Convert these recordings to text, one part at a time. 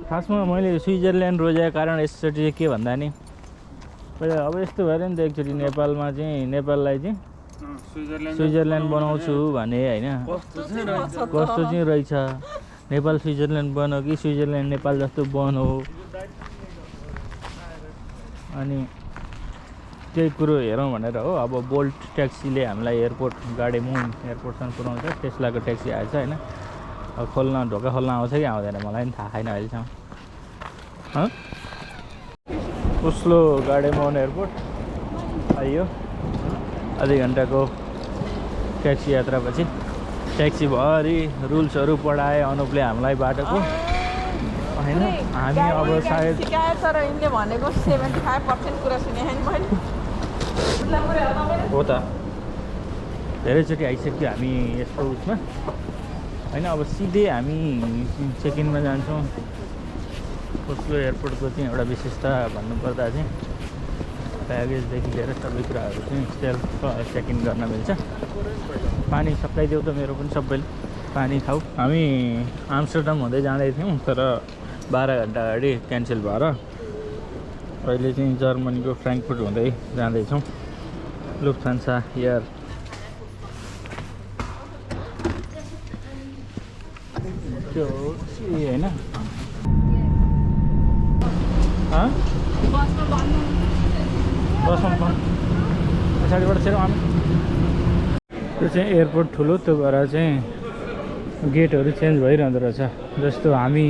खासमा मैले स्विजरल्यान्ड रोजेको कारण यसचोटि चाहिँ के भन्दा नि अब यस्तो भयो नि त एकचोटि नेपालमा चाहिँ नेपाललाई चाहिँ स्विजरल्यान्ड बनाउँछु भने होइन कस्तो चाहिँ रहेछ नेपाल स्विजरल्यान्ड बनो कि स्विजरल्यान्ड नेपाल जस्तो बनो अनि त्यही कुरो हेरौँ भनेर हो। अब बोल्ट ट्याक्सीले हामीलाई एयरपोर्ट गाडेमुन एयरपोर्टसम्म पुऱ्याउँछ। टेस्लाको ट्याक्सी आएछ होइन। अब ढोका खोल्न आउँछ कि आउँदैन मलाई पनि थाहा छैन अहिलेसम्म। ओस्लो गाडेमुन एयरपोर्ट आइयो। आधी घन्टाको ट्याक्सी यात्रापछि ट्याक्सीभरि रुल्सहरू पढाए अनुपले हामीलाई बाटोको होइन। हामी अब सायद तर यिनले भनेको 75% कुरा सुने हैन मैले। हो त धेरैचोटि आइसक्यो हामी यस्तो उसमा होइन। अब सिधै हामी चेक इनमा जान्छौँ। ओस्लो एयरपोर्टको चाहिँ एउटा विशेषता भन्नुपर्दा चाहिँ ब्यागेजदेखि लिएर सबै कुराहरू चाहिँ सेल्फ चेक इन गर्न मिल्छ। पानी सकाइदेऊ त मेरो पनि सबैले पानी खाऊ। हामी आम्स्टरडम हुँदै जाँदै थियौँ तर 12 घन्टा अगाडि क्यान्सल भएर अहिले चाहिँ जर्मनीको फ्र्याङ्कफर्ट हुँदै जाँदैछौँ लुफ्थान्सा एयर। त्यो होइन बसमा पछाडिबाट छिरौँ हामी। त्यो चाहिँ एयरपोर्ट ठुलो त्यो भएर चाहिँ गेटहरू चेन्ज भइरहँदो रहेछ। जस्तो हामी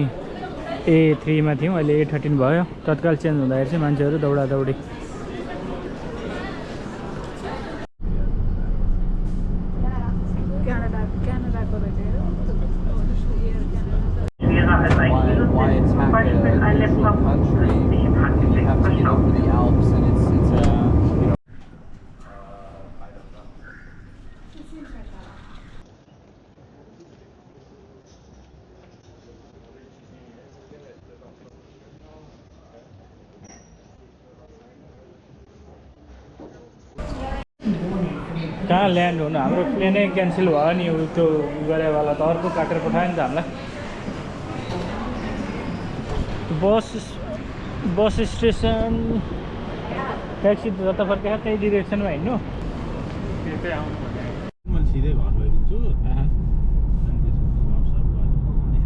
A3मा थियौँ अहिले A13 भयो। तत्काल चेन्ज हुँदाखेरि चाहिँ मान्छेहरू दौडादौडी। Why attack a neutral country if you have to get over the Alps and it's you know. कहाँ ल्यान्ड हुनु हाम्रो प्लेनै क्यान्सल भयो नि। त्यो गरेवाला त अर्को काटेर पठायो नि त हामीलाई। बस स्टेसन ट्याक्सी जता फर्केर त्यही डिरेक्सनमा हिँड्नु। मैले सिधै घर लैदिन्छु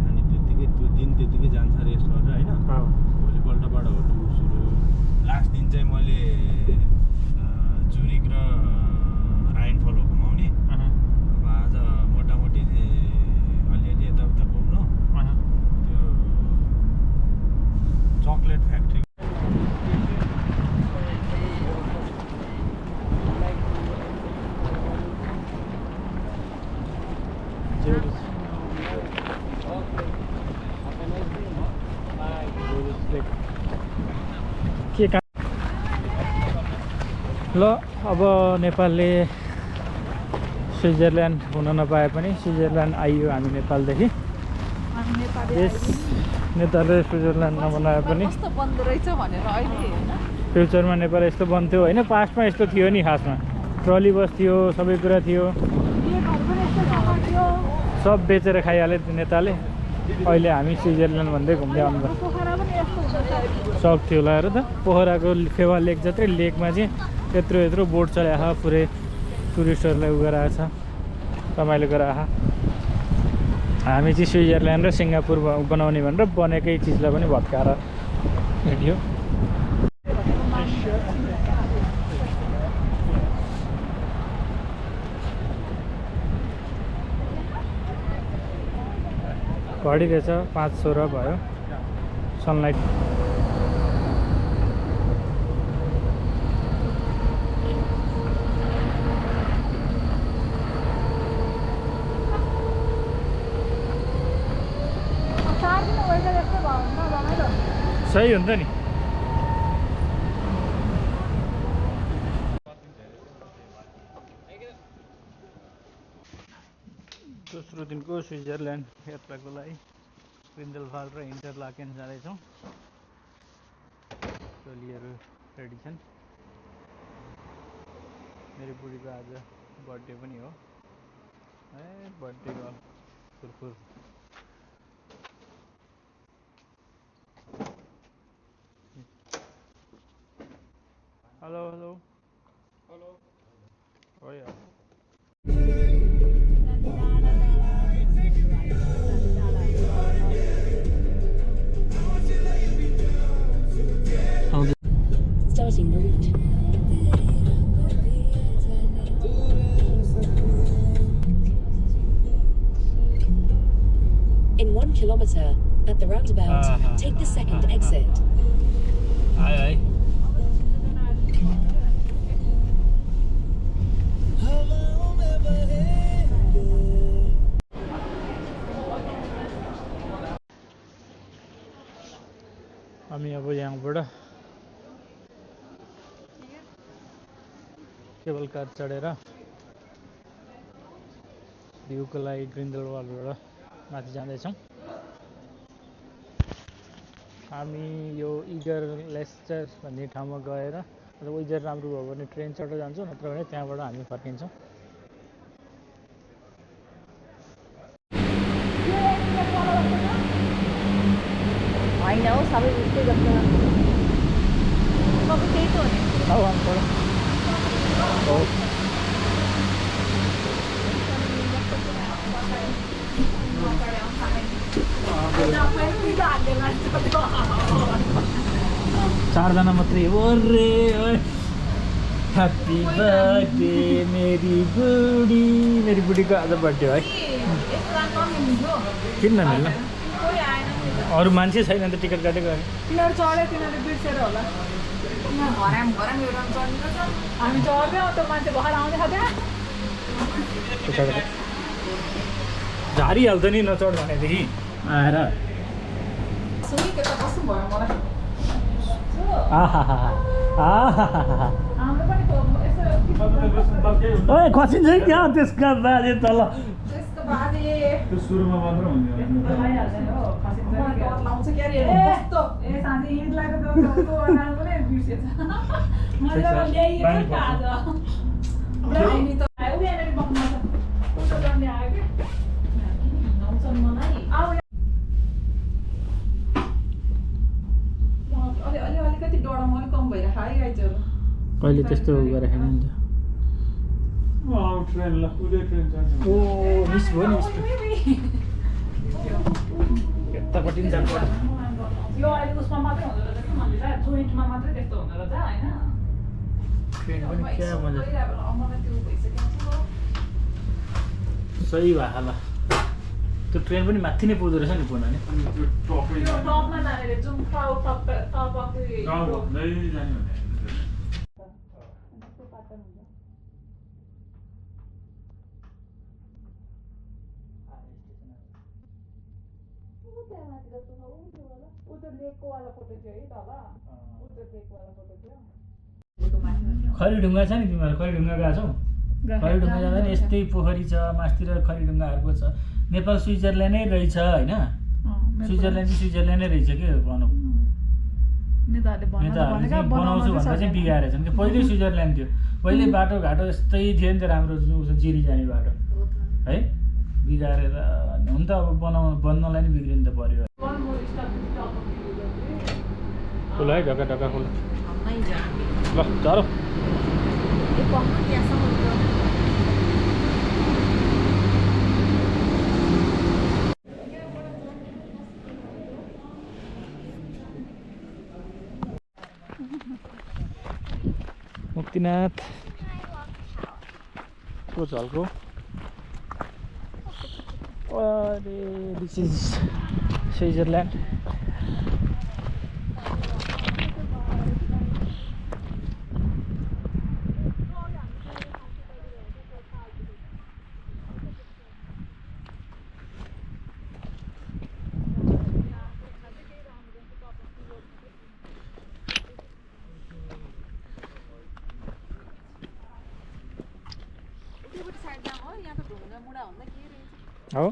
अनि त्यतिकै त्यो दिन त्यतिकै जान्छ रेस्ट गरेर होइन। भोलिपल्टबाट हो टुर सुरु। लास्ट दिन चाहिँ मैले जुरिक र राइनफल घुमाउने। अब आज मोटामोटी अलिअलि यताउता घुम्नु। त्यो चक्लेट फ्याक्ट्री के काम ल। अब नेपालले स्विजरल्यान्ड हुन नपाए पनि स्विजरल्यान्ड आइयो हामी नेपालदेखि। यस नेताले स्विजरल्यान्ड नबनाए पनि फ्युचरमा नेपाल यस्तो बन्थ्यो होइन। पास्टमा यस्तो थियो नि खासमा ट्रली बस थियो सबै कुरा थियो सब बेचेर खाइहाले नेताले। अहिले हामी स्विजरल्यान्ड भन्दै घुम्दै आउनु सक थियो होला हेर त। पोखराको फेवा लेक जत्रै लेकमा चाहिँ यत्रो बोट चलाएको पुरै टुरिस्टहरूलाई उ गराएको छ रमाइलो गराएको। हामी चाहिँ स्विजरल्यान्ड र सिङ्गापुर बनाउने भनेर बनेकै चिजलाई पनि भत्काएर हिँड्यो। घडी रहेछ 5:16 भयो। सनलाइट सही हुन्छ नि। दोस्रो दिनको स्विजरल्यान्ड यात्राको लागि ग्रिन्डेलवाल्ड र इन्टरलाकेन जाँदैछौँ। टोलीहरू रेडी छन्। मेरो बुढीको आज बर्थडे पनि हो। Birthday girl furfur. Hello hello hello हो यार Starting route. In 1 kilometer, at the roundabout, take the second exit. आयो है हामी अब यहाँबाट केबल कार चढेर भ्यूको लागि ग्रिन्डलवालबाट माथि जाँदैछौँ हामी यो इगर लेस्टर भन्ने ठाउँमा गएर वेदर राम्रो भयो भने ट्रेन चढेर जान्छौँ नत्र भने त्यहाँबाट हामी फर्किन्छौँ होइन हौ सबै उस्तै गर्छ सबै त्यही त हो नि हौ अन्त हो चारजना मात्रै हो रे ह्याप्पी बर्थडे मेरी बुढीको आज बर्थडे है किन नमिल्नु अरू मान्छे छैन त टिकट काटेको तिनीहरू चढ्यो तिनीहरू बिर्सेर होला घराम एउटा चढ्नु हामी चढ्यो त मान्छे भएर आउँदैछ त्यहाँ झारिहाल्छ नि नचढ भनेदेखि आएर सुनिके त कस्तो भयो मलाई हाम्रो पनि ओए खसिन्छ है क्या त्यसका बाजे तल त्यसको बाजे त्यो सुरुमा मात्र हुने भइहाल्दैन हो खसिन्छ लाउँछ के अरे कस्तो ए साथी हिँड्लाई त नाम पनि बिर्सेछ मैले त ल्याइएको छ आज हामी त आयो यहाँनिर बस्नु छ कस्तो गर्ने आयो के नौसन मलाई आउ अलिकति डढाउनु अलिक कम भइरहेको है आइजहरू कहिले त्यस्तो गरेको छैन नि ट्रेन ल उदय ट्रेन छ ओ मिस भयो नि यतापट्टि पनि जानु पर्यो यो अहिले उसमा मात्रै हुँदो रहेछ कि मन्दिर जोइन्टमा मात्रै त्यस्तो हुँदो रहेछ होइन ट्रेन पनि क्या मजा मलाई त्यो भइसक्यो सही भयो होला त्यो ट्रेन पनि माथि नै पुग्दो रहेछ नि पुनः नि त्यो टपै त्यो टपमा जाने जुन टप गाउँ भन्दै जाने भने खरीढुङ्गा छ नि तिमीहरू खरीढुङ्गा गएको छौ खरीढुङ्गा जाँदा नि यस्तै पोखरी छ मासतिर खरीढुङ्गाहरूको छ नेपाल स्विजरल्यान्डै रहेछ होइन स्विजरल्यान्ड चाहिँ स्विजरल्यान्डै रहेछ के भनौँ नेताहरूले चाहिँ बनाउँछु भनेर चाहिँ बिगारेछन् कि पहिल्यै स्विजरल्यान्ड थियो पहिले बाटोघाटो यस्तै थियो नि त राम्रो जिरी जाने बाटो है बिगारेर हुन त अब बन्नलाई नि बिग्रिनु त पर्यो खोल है ढका ढका खोल ल चलो मुक्तिनाथ को झल्को अरे दिस इज स्विजरल्यान्ड हो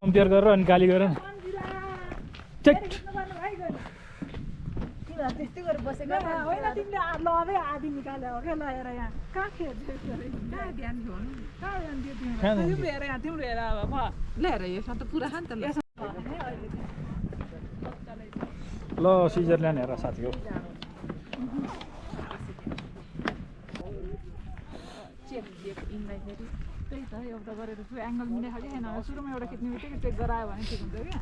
कम्पेयर गरेर अनि गाली गरेर त्यस्तै गरेर बसेको होइन तिमीले लभै आधी निकाल्यो हो क्या लगाएर यहाँ कहाँ खेल्छ कहाँ ध्यान थियो कहाँ ध्यान दियो तिम्रो हेर यहाँ तिम्रो हेर अब ल्याएर यसमा त पुरा खान्छ नि ल स्विजरल्यान्ड हेर साथी हो चेक दिएको इनलाई फेरि त्यही त एउटा गरेर छु एङ्गल मिलेको कि छैन सुरुमा एउटा खिच्ने बित्तिकै चेक गरायो भने ठिक हुन्छ क्या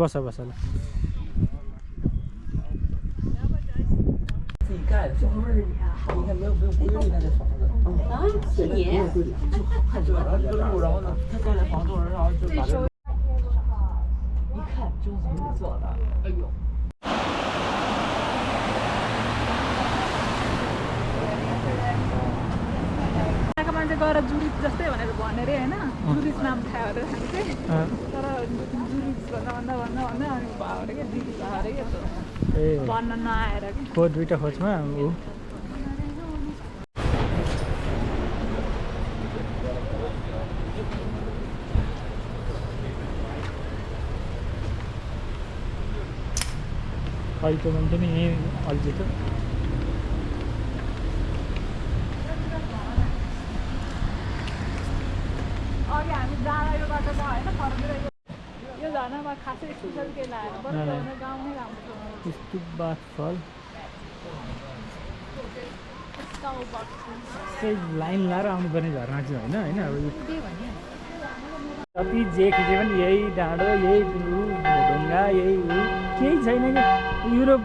बस बस ल 自己盖的，小孩儿你看没有规律，他这房子。啊，是你。没有规律，就看这然后这个路，然后呢，他盖了房子，然后就把这一看就是从你做的，哎呦。 त्यहाँको मान्छे गएर जुरिज जस्तै भनेर भने अरे होइन जुरिज नाम खायो अरे हामी चाहिँ तर जुरिज भन्दा अनि भयो अरे क्या जुरिज भयो अरे क्या ए भन्न नआएर कि खोज दुईटा खोजमा ऊ अहिले त मान्छे नि यहीँ अल्झिएको अघि हामी जाँदा यो बाटोमा होइन फर्केर यो झर्नामा खासै स्पेसल केही लागेन बरु गाउँ नै राम्रो छ स्तुपबाथ फल त्यही लाइन लाएर आउनुपर्ने झरना चाहिँ होइन होइन अब जति जे खिचे पनि यही डाँडो यही ढुङ्गा यही केही छैन कि युरोप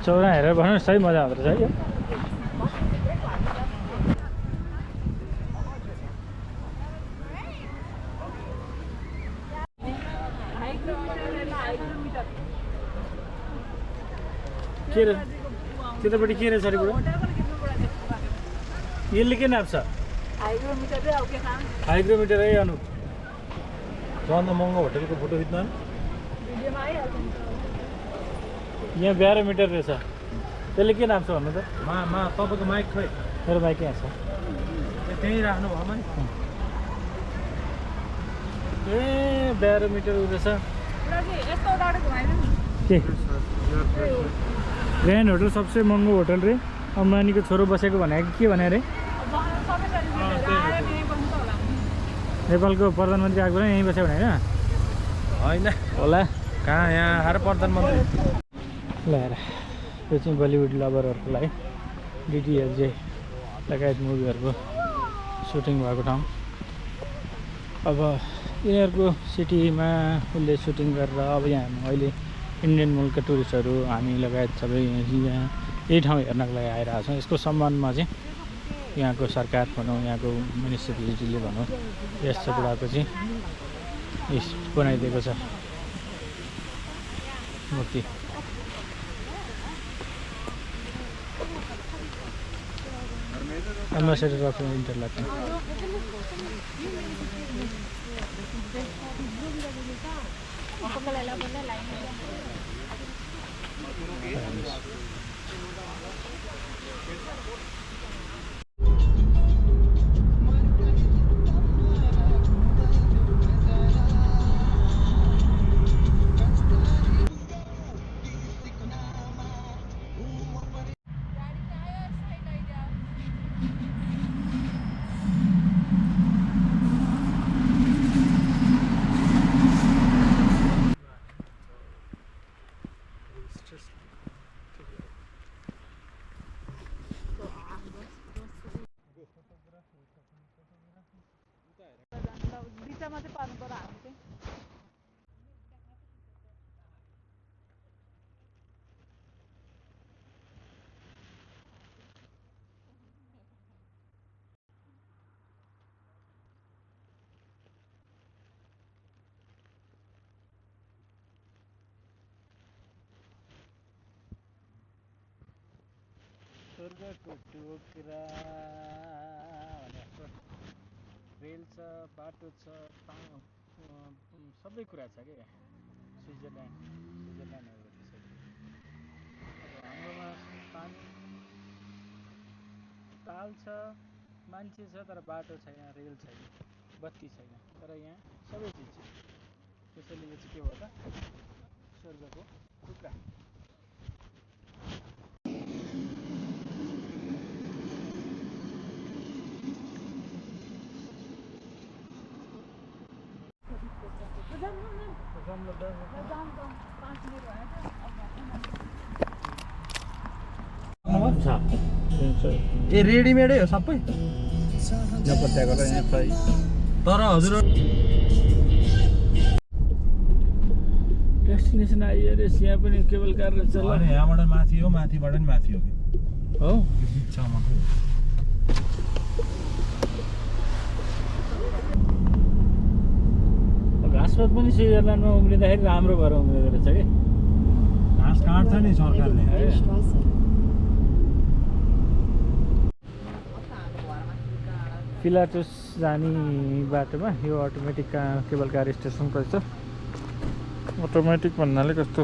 चौरा हेरेर भनौँ सही मजा आउँदो रहेछ है यो के रहेछ त्यतापट्टि के रहेछ अरे बुढो यसले के नाप्छ हाइग्रोमिटर चाहिँ अब के खाम हाइग्रोमिटर है अनु सबभन्दा महँगो होटलको फोटो खिच्न भिडियोमा आइहाल्छ नि यहाँ ब्यारोमिटर रहेछ त्यसले के नाप्छ भन्नु त तपाईँको माइक खै मेरो बाइक यहाँ छ त्यहीँ राख्नु भएन नि ए ब्यारोमिटर उ रहेछ यस्तो डाँडो घुमाइदिनु नि के ग्रान्ड होटल सबसे महँगो होटल रे अम्बानीको छोरो बसेको भनेको के भने अरे नेपालको प्रधानमन्त्री आएको बेला यहीँ बस्यो भने होइन होइन होला कहाँ यहाँ आएर प्रधानमन्त्री ल हेर यो चाहिँ बलिउड लभरहरूको लागि डिटिएलजे लगायत मुभीहरूको सुटिङ भएको ठाउँ अब यिनीहरूको सिटीमा उसले सुटिङ गरेर अब यहाँ अहिले इन्डियन मुलका टुरिस्टहरू हामी लगायत सबै यहाँ यही ठाउँ हेर्नको लागि आइरहेको छौँ यसको सम्बन्धमा चाहिँ यहाँको सरकार भनौँ यहाँको म्युनिसिपालिटीले भनौँ यस कुराको चाहिँ बनाइदिएको छ मूर्ति एम्बेसडर अफ इन्टरल्याक्सन बिचमा चाहिँ पार्नु पर्यो हामी चाहिँ स्वर्गको टोकरा रेल छ बाटो छ सबै कुरा छ क्या स्विजरल्यान्डहरू अब हाम्रोमा पानी ताल छ मान्छे छ तर बाटो छैन रेल छैन बत्ती छैन तर यहाँ सबै चिज छ त्यसैले यो चाहिँ के हो त स्वर्गको टुक्रा ए रेडिमेडै हो सबै नपत्याएको र यहाँ फ्राई तर हजुर डेस्टिनेसन आइयो रे यहाँ पनि केबल कार रहेछ ल यहाँबाट माथि हो माथिबाट नि माथि हो हो बिचमा घाँसपात पनि स्विजरल्यान्डमा उम्रिँदाखेरि राम्रो भएर उम्रिँदो रहेछ कि घाँस काट्छ नि सरकारले पिलाटुस जाने बाटोमा यो अटोमेटिक केबल कार स्टेसन रहेछ अटोमेटिक भन्नाले कस्तो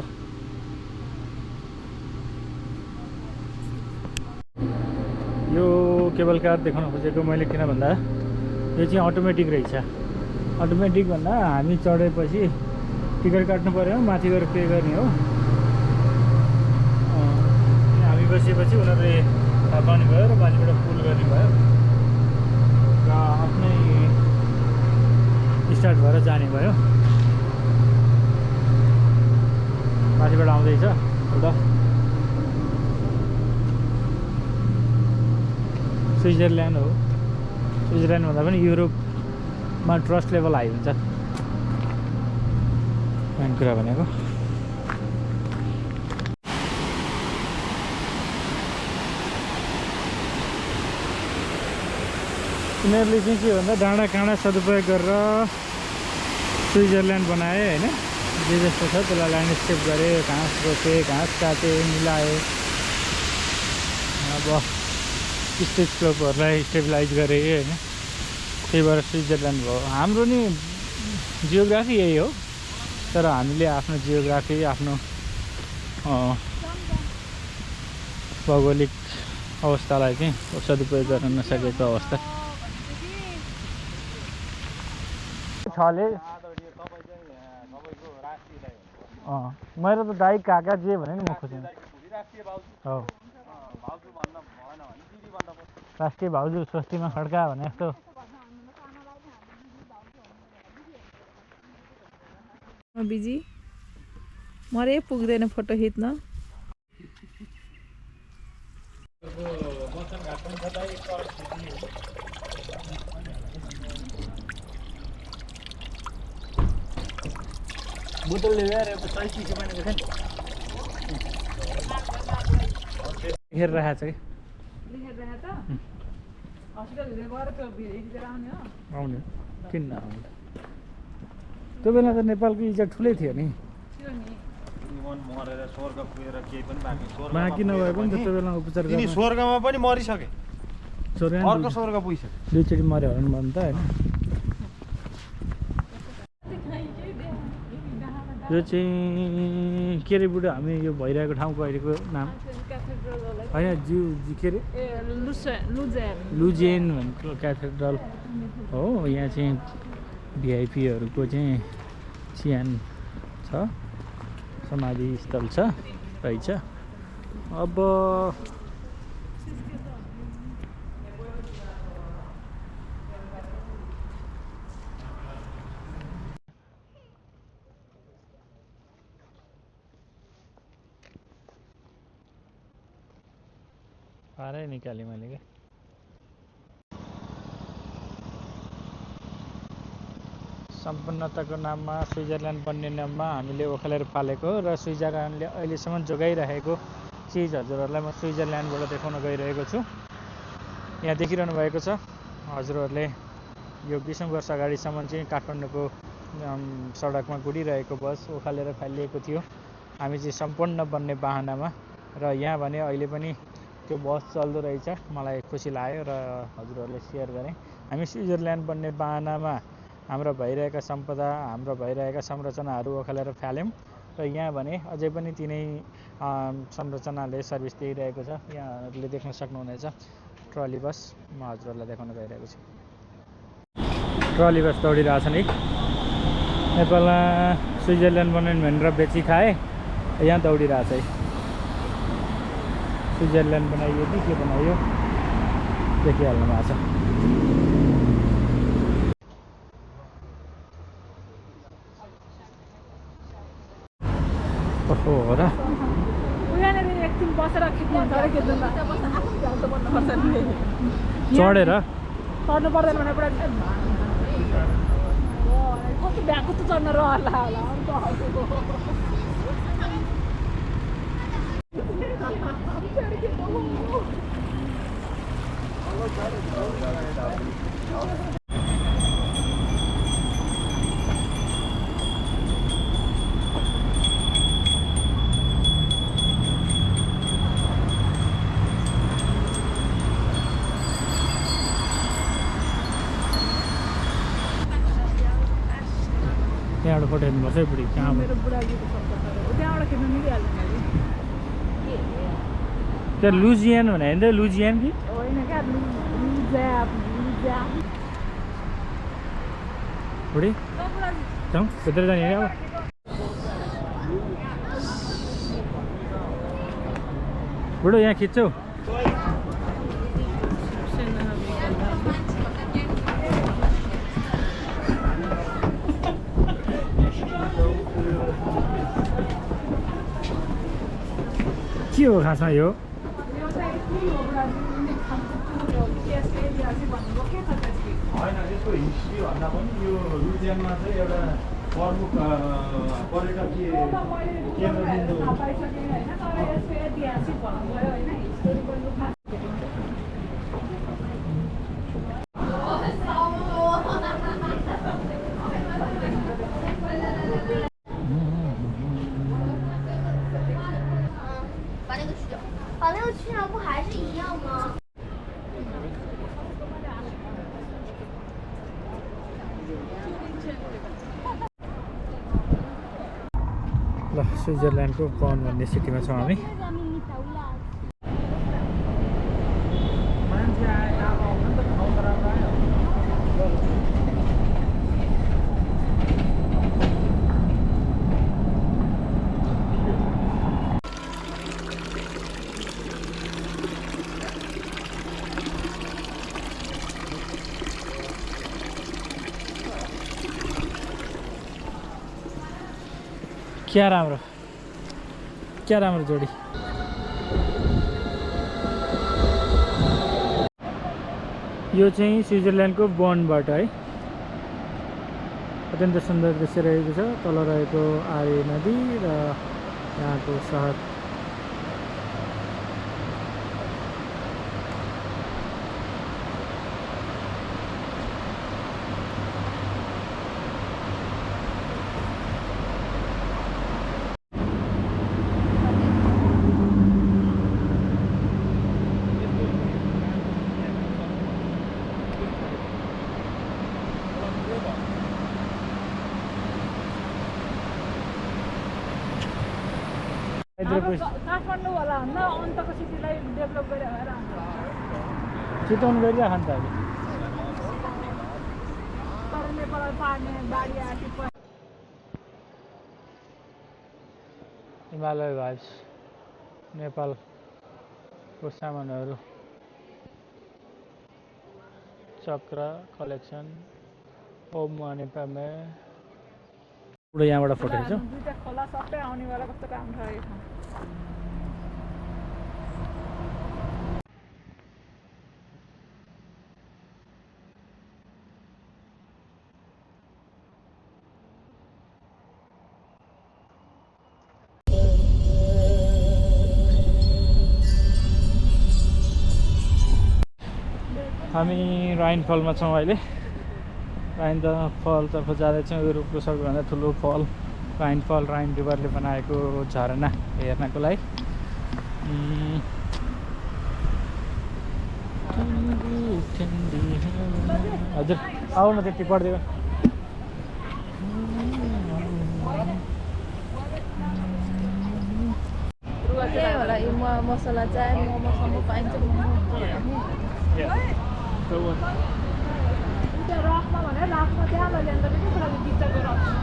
यो केबल कार देखाउन खोजेको मैले किन भन्दा यो चाहिँ अटोमेटिक रहेछ अटोमेटिक भन्दा हामी चढेपछि टिकट काट्नु पऱ्यो माथि गएर पे गर्ने हो हामी बसेपछि उनीहरूले थाहा पाउने भयो र माथिबाट पुल गर्ने भयो र आफ्नै स्टार्ट भएर जाने भयो माथिबाट आउँदैछ एउटा स्विजरल्यान्ड हो स्विजरल्यान्ड भन्दा पनि युरोपमा ट्रस्ट लेभल हाई हुन्छ मेन कुरा भनेको उनीहरूले चाहिँ के भन्दा डाँडा काँडा सदुपयोग गरेर स्विजरल्यान्ड बनाए होइन जे जस्तो छ त्यसलाई ल्यान्डस्केप गरे घाँस रोपे घाँस काटे मिलाए अब स्टेज स्लोपहरूलाई स्टेबलाइज गरे होइन त्यही भएर स्विजरल्यान्ड भयो हाम्रो नि जियोग्राफी यही हो तर हामीले आफ्नो जियोग्राफी आफ्नो भौगोलिक अवस्थालाई चाहिँ सदुपयोग गर्न नसकेको अवस्था छले मेरो त दाइ काका जे भने नि म खुसी हो राष्ट्रिय भाउजू स्वस्तिमा खड्का भने जस्तो बिजी मरे पुग्दैन फोटो खिच्न बोतलले ल्याएर एउटा सही चिसो बनेको छ हेरेर राखेको छ कि आउने किन नआउने त्यो बेला त नेपालको इज्जत ठुलै थियो नि बाँकी नभए पनि त त्यो बेला उपचार तिनी स्वर्गमा पनि मरिसके अर्को स्वर्ग पुगिसके दुईचोटि मऱ्यो होला नि भन्नु त होइन यो चाहिँ के अरे बुढो हामी यो भइरहेको ठाउँको अहिलेको नाम होइन के अरे लुजेन भनेको क्याथेड्रल हो यहाँ चाहिँ भिआइपीहरूको चाहिँ चिहान छ समाधि स्थल छ रहेछ अब पारै निकालेँ मैले क्या सम्पन्नताको नाममा स्विजरल्यान्ड बन्ने नाममा हामीले ओखलेर पालेको र स्विजरल्यान्डले अहिलेसम्म जोगाइरहेको चिज हजुरहरूलाई म स्विजरल्यान्डबाट देखाउन गइरहेको छु यहाँ देखिरहनु भएको छ हजुरहरूले यो 20औं वर्ष अगाडिसम्म चाहिँ काठमाडौँको सडकमा गुडिरहेको बस ओखालेर फालिएको थियो हामी चाहिँ सम्पन्न बन्ने बाहनामा र यहाँ भने अहिले पनि त्यो बस चल्दो रहेछ मलाई खुसी लाग्यो र हजुरहरूले सेयर गरेँ हामी स्विजरल्यान्ड बन्ने बाहनामा हाम्रो भइरहेका सम्पदा हाम्रो भइरहेका संरचनाहरू ओखालेर फाल्यौँ र यहाँ भने अझै पनि तिनै संरचनाले सर्भिस दिइरहेको छ यहाँहरूले देख्न सक्नुहुनेछ ट्रली बस म हजुरहरूलाई देखाउन गइरहेको छु ट्रली बस दौडिरहेको छ नि नेपालमा स्विजरल्यान्ड बनाउने भनेर बेची खाए यहाँ दौडिरहेको छ है स्विजरल्यान्ड बनाइयो कि के बनाइयो देखिहाल्नु भएको छ हो र यहाँनिर एकछिन बसेर खिच्नु हुन्छ अरे खिच्नु चढेर चढ्नु पर्दैन भने पुरा कस्तो ब्याग कस्तो चढ्न रहला होला त्यहाँबाट फोटो हेर्नुपर्छ है बुढी कहाँ मेरो बुढाजीको सपोर्ट त्यहाँबाट खिच्नु मिलिहाल्छ त्यहाँ लुजियान भने होइन लुजियान कि होइन क्या बुढी जाउँ भित्र जाने अब बुढो यहाँ खिच्छौ के हो खासमा यो होइन यसको हिस्ट्री भन्दा पनि यो लुजियानमा चाहिँ एउटा प्रमुख पर्यटकीय केन्द्र把那个去了不还是一样吗？ ल स्विजरल्यान्डको बर्न भन्ने सिटीमा छौँ हामी क्या राम्रो जोडी यो चाहिँ स्विजरल्यान्डको बर्नबाट है अत्यन्त सुन्दर दृश्य रहेको छ तल रहेको आर्य नदी र यहाँको सहर काठमाडौँ होला भन्न अन्तको सिटीलाई डेभलप गरेर भएर चितवन गरिराख नि त अहिले तर नेपाललाई पार्ने बाढी आँटी हिमालय भाइब्स नेपालको सामानहरू चक्र कलेक्सन ओम नेपालमा पुरो यहाँबाट फोटो खिच्छौँ दुईटा खोला सबै आउने बेला कस्तो काम छ यो हामी राइन फलमा छौँ अहिले राइन फलतर्फ जाँदैछौँ युरोपको सबैभन्दा ठुलो फल राइन फल राइन रिभरले बनाएको झरना हेर्नको लागि हजुर आऊ न त्यति पढ्दियो होला यो मसला चाहिँ मोमोसम्म पाइन्छ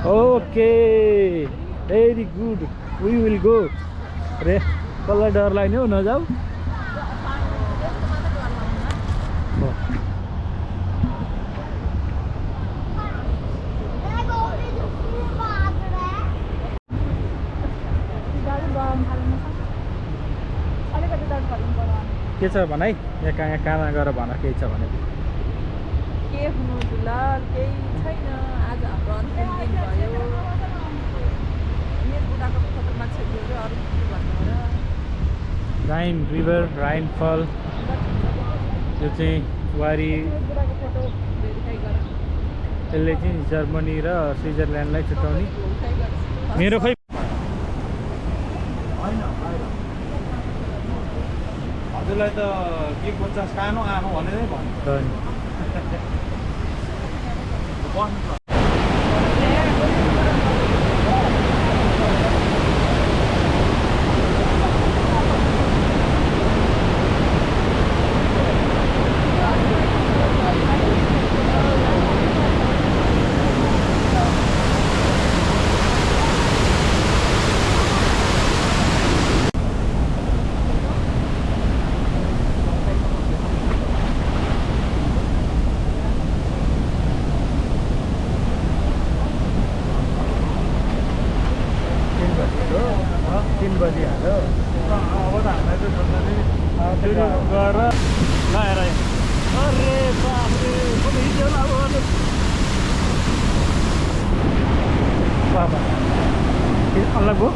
Okay, very good. We will go. अरे कसलाई डर लाग्ने हो नजाऊ के छ भन है यहाँ कहाँ गएर भन केही छ भने के हुनु दुलाल केही छैन आज हाम्रो अन्तिम दिन भयो यस बुढाको फोटोमा छेक्यो र अरू के भन्नु र राइन रिभर राइन फल यो चाहिँ वारी बुढाको फोटो भेरिफाई गर यसले चाहिँ जर्मनी र स्विजरल्यान्डलाई छुट्याउने मेरो खै हजुरलाई त के बच्चा सानो आमा भनेरै भन्नु बजिहाल्यो अब त हामीलाई चाहिँ सुरु गएर ल हेर अरे बाफ्रे कति हिँड्यो ल अब बाबा अलग हो